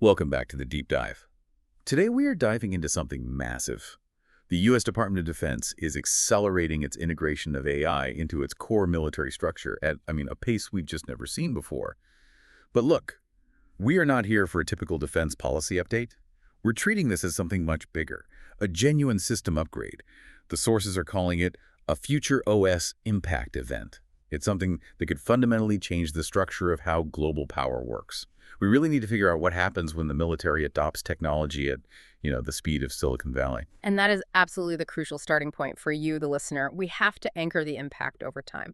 Welcome back to the Deep Dive. Today we are diving into something massive. The U.S. Department of Defense is accelerating its integration of AI into its core military structure at, a pace we've just never seen before. But look, we are not here for a typical defense policy update. We're treating this as something much bigger, a genuine system upgrade. The sources are calling it a future OS impact event. It's something that could fundamentally change the structure of how global power works. We really need to figure out what happens when the military adopts technology at, the speed of Silicon Valley. And that is absolutely the crucial starting point for you, the listener. We have to anchor the impact over time.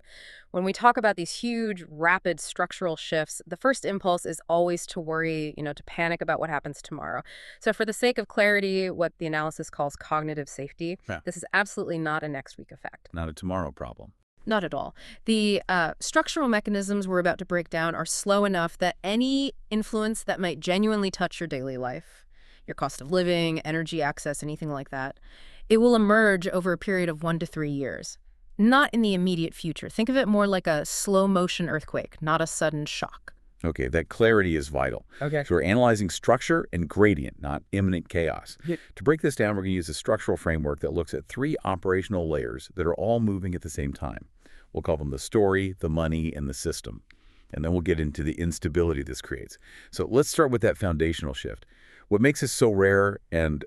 When we talk about these huge, rapid structural shifts, the first impulse is always to worry, to panic about what happens tomorrow. So for the sake of clarity, what the analysis calls cognitive safety, This is absolutely not a next week effect. Not a tomorrow problem. Not at all. The structural mechanisms we're about to break down are slow enough that any influence that might genuinely touch your daily life, your cost of living, energy access, anything like that, it will emerge over a period of 1 to 3 years. Not in the immediate future. Think of it more like a slow-motion earthquake, not a sudden shock. Okay, that clarity is vital. Okay. So we're analyzing structure and gradient, not imminent chaos. To break this down, we're going to use a structural framework that looks at 3 operational layers that are all moving at the same time. We'll call them the story, the money, and the system. And then we'll get into the instability this creates. So let's start with that foundational shift. What makes this so rare and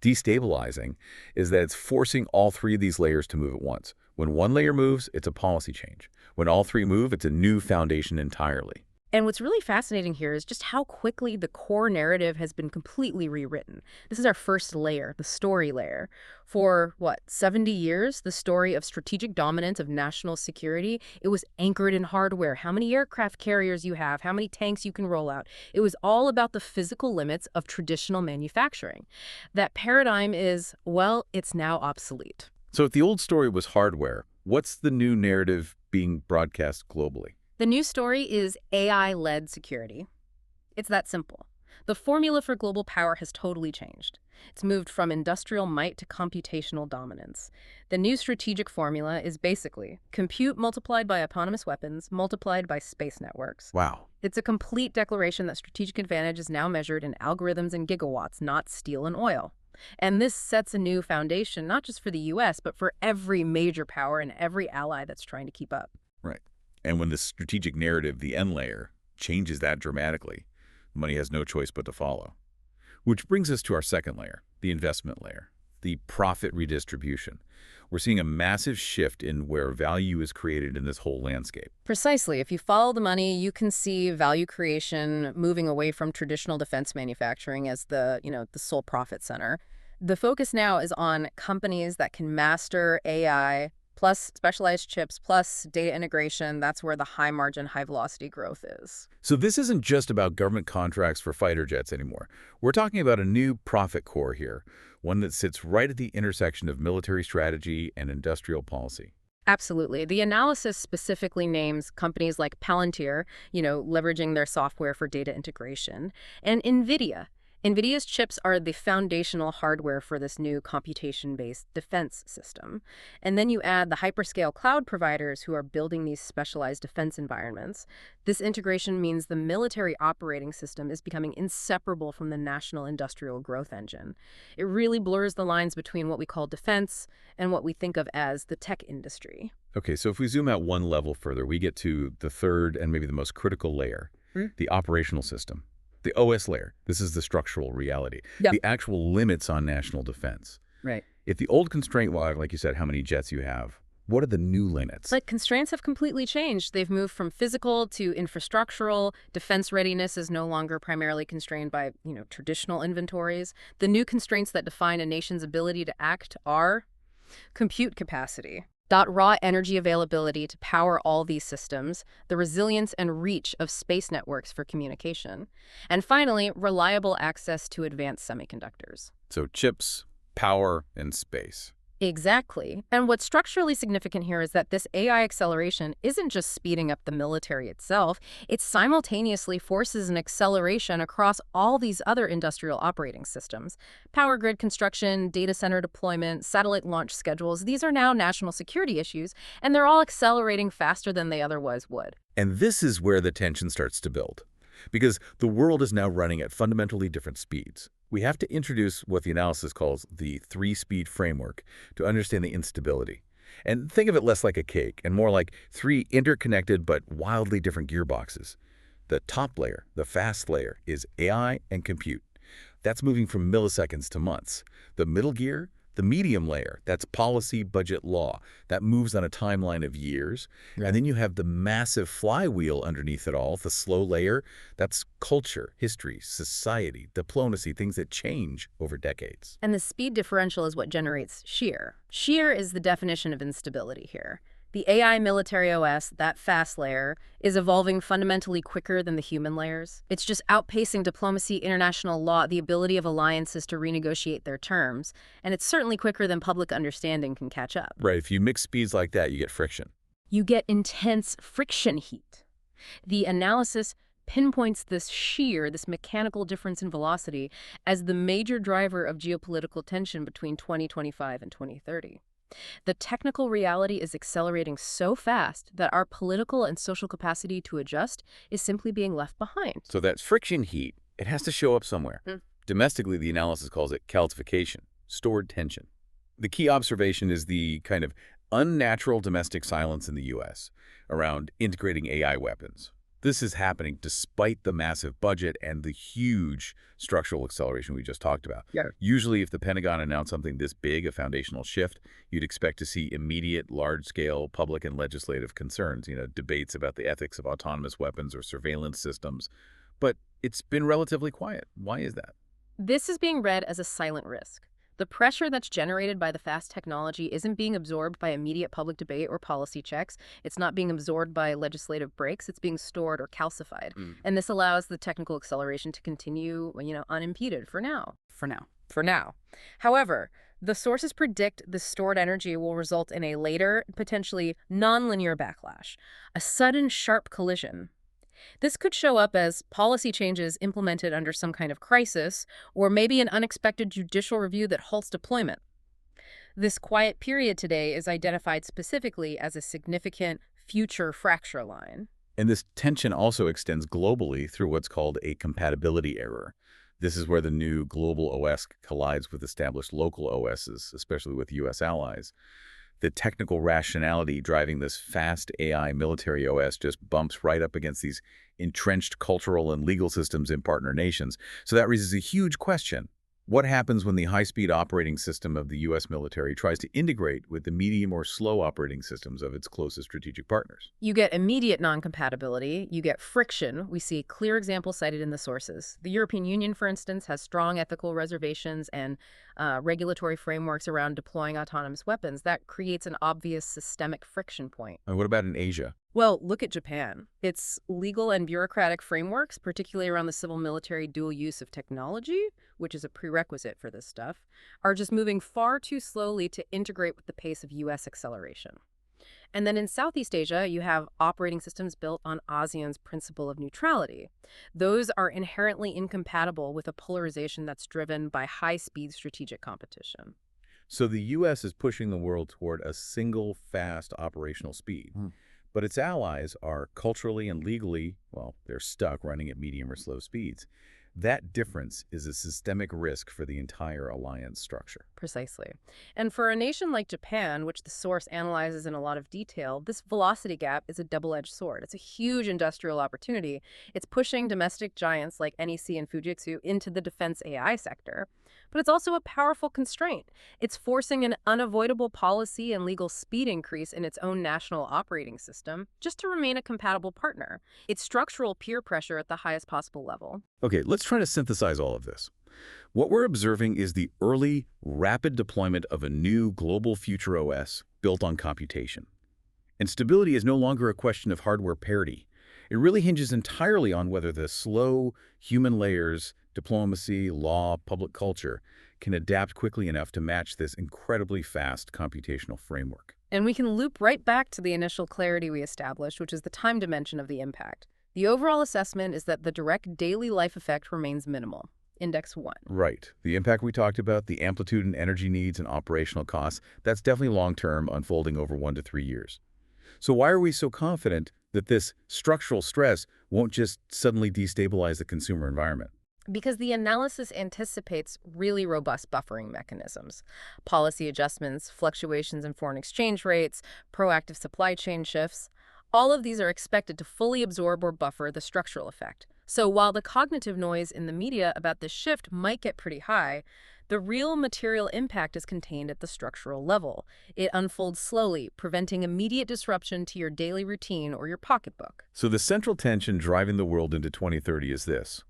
destabilizing is that it's forcing all 3 of these layers to move at once. When one layer moves, it's a policy change. When all 3 move, it's a new foundation entirely. And what's really fascinating here is just how quickly the core narrative has been completely rewritten. This is our first layer, the story layer. For, 70 years, the story of strategic dominance of national security, it was anchored in hardware, how many aircraft carriers you have, how many tanks you can roll out. It was all about the physical limits of traditional manufacturing. That paradigm is, it's now obsolete. So if the old story was hardware, what's the new narrative being broadcast globally? The new story is AI-led security. It's that simple. The formula for global power has totally changed. It's moved from industrial might to computational dominance. The new strategic formula is basically compute multiplied by autonomous weapons multiplied by space networks. Wow. It's a complete declaration that strategic advantage is now measured in algorithms and gigawatts, not steel and oil. And this sets a new foundation, not just for the U.S., but for every major power and every ally that's trying to keep up. Right. And when the strategic narrative, the end layer, changes that dramatically, money has no choice but to follow. Which brings us to our second layer, the investment layer, the profit redistribution. We're seeing a massive shift in where value is created in this whole landscape. Precisely. If you follow the money, you can see value creation moving away from traditional defense manufacturing as the sole profit center. The focus now is on companies that can master AI, plus specialized chips, plus data integration. That's where the high margin, high velocity growth is. So this isn't just about government contracts for fighter jets anymore. We're talking about a new profit core here, one that sits right at the intersection of military strategy and industrial policy. Absolutely. The analysis specifically names companies like Palantir, leveraging their software for data integration, and NVIDIA. NVIDIA's chips are the foundational hardware for this new computation-based defense system. And then you add the hyperscale cloud providers who are building these specialized defense environments. This integration means the military operating system is becoming inseparable from the national industrial growth engine. It really blurs the lines between what we call defense and what we think of as the tech industry. Okay, so if we zoom out one level further, we get to the third and maybe the most critical layer, the operational system. The OS layer, this is the structural reality, the actual limits on national defense. Right. If the old constraint, like you said, how many jets you have, what are the new limits? Constraints have completely changed. They've moved from physical to infrastructural. Defense readiness is no longer primarily constrained by, traditional inventories. The new constraints that define a nation's ability to act are compute capacity, raw energy availability to power all these systems, the resilience and reach of space networks for communication, and finally, reliable access to advanced semiconductors. So chips, power, and space. Exactly. And what's structurally significant here is that this AI acceleration isn't just speeding up the military itself, it simultaneously forces an acceleration across all these other industrial operating systems. Power grid construction, data center deployment, satellite launch schedules, these are now national security issues, and they're all accelerating faster than they otherwise would. And this is where the tension starts to build. because the world is now running at fundamentally different speeds. We have to introduce what the analysis calls the three-speed framework to understand the instability. And think of it less like a cake and more like three interconnected but wildly different gearboxes. The top layer, the fast layer, is AI and compute. That's moving from milliseconds to months. The middle gear, the medium layer, that's policy, budget, law. That moves on a timeline of years. Right. And then you have the massive flywheel underneath it all, the slow layer. That's culture, history, society, diplomacy, things that change over decades. And the speed differential is what generates shear. Shear is the definition of instability here. The AI military OS, that fast layer, is evolving fundamentally quicker than the human layers. It's just outpacing diplomacy, international law, the ability of alliances to renegotiate their terms, and it's certainly quicker than public understanding can catch up. Right, if you mix speeds like that, you get friction. You get intense friction heat. The analysis pinpoints this shear, this mechanical difference in velocity, as the major driver of geopolitical tension between 2025 and 2030. The technical reality is accelerating so fast that our political and social capacity to adjust is simply being left behind. So that friction heat, it has to show up somewhere. Domestically, the analysis calls it calcification, stored tension. The key observation is the kind of unnatural domestic silence in the U.S. around integrating AI weapons. This is happening despite the massive budget and the huge structural acceleration we just talked about. Yeah. Usually, if the Pentagon announced something this big, a foundational shift, you'd expect to see immediate, large-scale public and legislative concerns, debates about the ethics of autonomous weapons or surveillance systems. But it's been relatively quiet. Why is that? This is being read as a silent risk. The pressure that's generated by the fast technology isn't being absorbed by immediate public debate or policy checks. It's not being absorbed by legislative breaks. It's being stored or calcified. And this allows the technical acceleration to continue, unimpeded for now. For now. However, the sources predict the stored energy will result in a later, potentially nonlinear backlash, a sudden, sharp collision. This could show up as policy changes implemented under some kind of crisis, or maybe an unexpected judicial review that halts deployment. This quiet period today is identified specifically as a significant future fracture line. And this tension also extends globally through what's called a compatibility error. This is where the new global OS collides with established local OSs, especially with U.S. allies. The technical rationality driving this fast AI military OS just bumps right up against these entrenched cultural and legal systems in partner nations. So that raises a huge question. What happens when the high-speed operating system of the U.S. military tries to integrate with the medium or slow operating systems of its closest strategic partners? You get immediate non-compatibility, you get friction. We see clear examples cited in the sources. The European Union, for instance, has strong ethical reservations and regulatory frameworks around deploying autonomous weapons. That creates an obvious systemic friction point. And what about in Asia? Well, look at Japan. Its legal and bureaucratic frameworks, particularly around the civil-military dual use of technology, which is a prerequisite for this stuff, are just moving far too slowly to integrate with the pace of U.S. acceleration. And then in Southeast Asia, you have operating systems built on ASEAN's principle of neutrality. Those are inherently incompatible with a polarization that's driven by high-speed strategic competition. So the U.S. is pushing the world toward a single, fast operational speed. But its allies are culturally and legally, well, they're stuck running at medium or slow speeds. That difference is a systemic risk for the entire alliance structure. Precisely. And for a nation like Japan, which the source analyzes in a lot of detail, this velocity gap is a double-edged sword. It's a huge industrial opportunity. It's pushing domestic giants like NEC and Fujitsu into the defense AI sector. But it's also a powerful constraint. It's forcing an unavoidable policy and legal speed increase in its own national operating system just to remain a compatible partner. It's structural peer pressure at the highest possible level. Okay, let's try to synthesize all of this. What we're observing is the early, rapid deployment of a new global future OS built on computation. And stability is no longer a question of hardware parity. It really hinges entirely on whether the slow human layers, diplomacy, law, public culture, can adapt quickly enough to match this incredibly fast computational framework. And we can loop right back to the initial clarity we established, which is the time dimension of the impact. The overall assessment is that the direct daily life effect remains minimal. Index 1. Right. The impact we talked about, the amplitude and energy needs and operational costs, that's definitely long-term, unfolding over 1 to 3 years. So why are we so confident that this structural stress won't just suddenly destabilize the consumer environment. Because the analysis anticipates really robust buffering mechanisms, policy adjustments, fluctuations in foreign exchange rates, proactive supply chain shifts. All of these are expected to fully absorb or buffer the structural effect. So while the cognitive noise in the media about this shift might get pretty high, the real material impact is contained at the structural level. It unfolds slowly, preventing immediate disruption to your daily routine or your pocketbook. So the central tension driving the world into 2030 is this.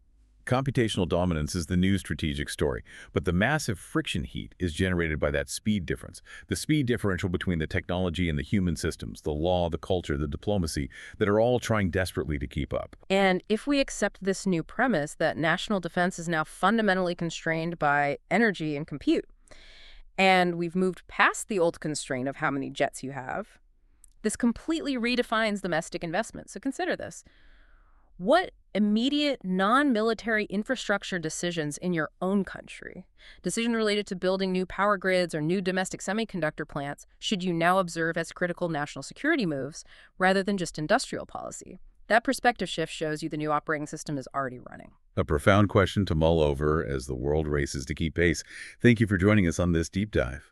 Computational dominance is the new strategic story, but the massive friction heat is generated by that speed difference, the speed differential between the technology and the human systems, the law, the culture, the diplomacy, that are all trying desperately to keep up. And if we accept this new premise that national defense is now fundamentally constrained by energy and compute, and we've moved past the old constraint of how many jets you have, this completely redefines domestic investment. So consider this. What immediate non-military infrastructure decisions in your own country, decisions related to building new power grids or new domestic semiconductor plants, should you now observe as critical national security moves rather than just industrial policy? That perspective shift shows you the new operating system is already running. A profound question to mull over as the world races to keep pace. Thank you for joining us on this deep dive.